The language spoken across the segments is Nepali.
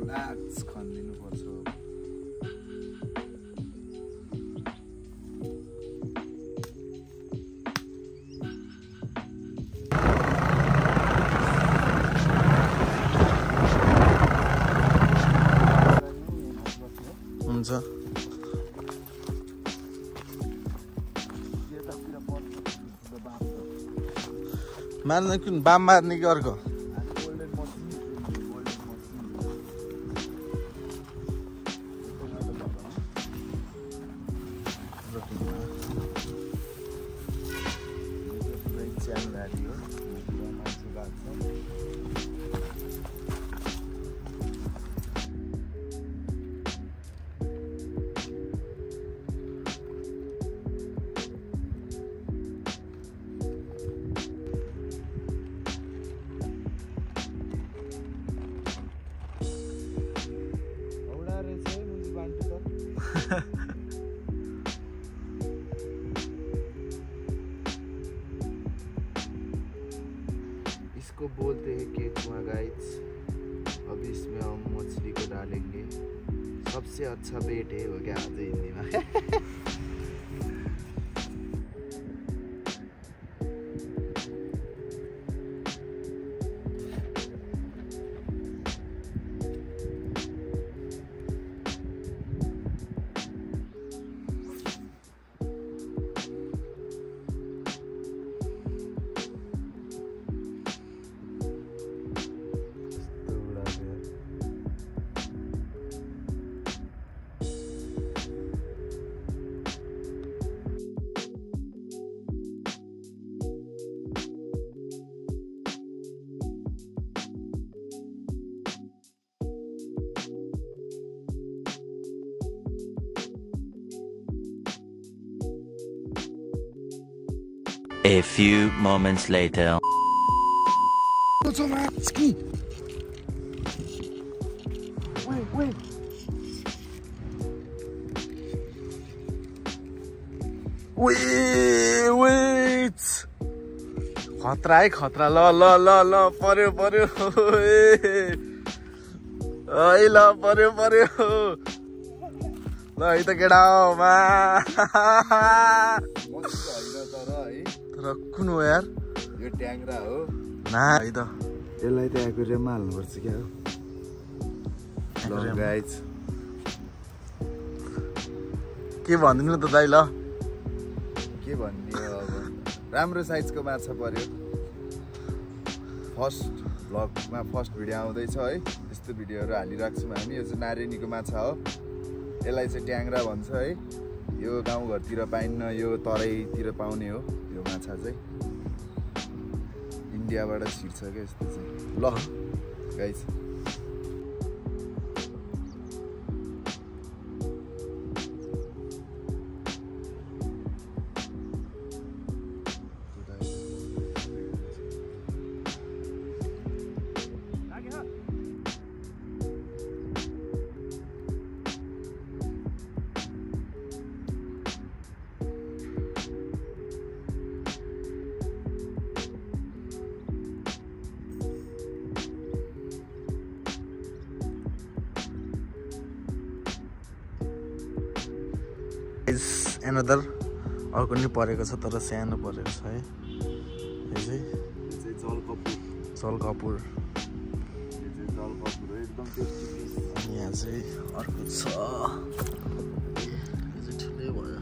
नाच खनिदिनु पर्छ हुन्छ मार्ने कुन बाम मार्ने कि अर्को इसको बोलते हैं केचुआ गाइस। अब इसमें हम मछली को डालेंगे। सबसे अच्छा बेट है हो गया आज हिंदी में A few moments later. Wait. Wait. खतरा है खतरा ल ल ल ल पर्यो पर्यो है ल पर्यो पर्यो ल है त केटा हो मा तर कुन हो यार यो ट्याङ्रा हो ना है त यसलाई त एक्वेरियममा हाल्नुपर्छ क्या हो ल गाइस के भनिदिनु त दाइ ल के भन्ने हो अब राम्रो साइजको माछा पर्यो फर्स्ट भ्लगमा फर्स्ट भिडियो आउँदैछ है यस्तो भिडियोहरू हालिराख्छौँ हामी यो चाहिँ नारेनीको माछा हो यसलाई चाहिँ ट्याङ्रा भन्छ है यो गाउँघरतिर पाइन्न यो तराईतिर पाउने हो यो माछा चाहिँ इन्डियाबाट छिर्छ क्या यस्तो चाहिँ ल गाइस एनदर अर्को नि परेको छ तर सानो परेको छ है यो चाहिँ जलकपुर यहाँ चाहिँ अर्को छ यो चाहिँ ठुलै भयो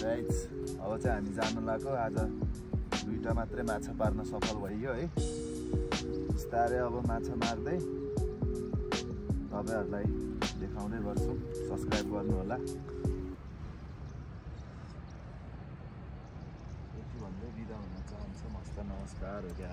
गाइस अब चाहिँ हामी जानु लाग्यो आज दुईटा मात्रै माछा पार्न सफल भइयो है बिस्तारै अब माछा मार्दै तपाईहरुलाई देखाउँदै गर्छु सब्स्क्राइब गर्नु होला यति भन्दै बिदा हुन चाहन्छु नमस्कार हो क्या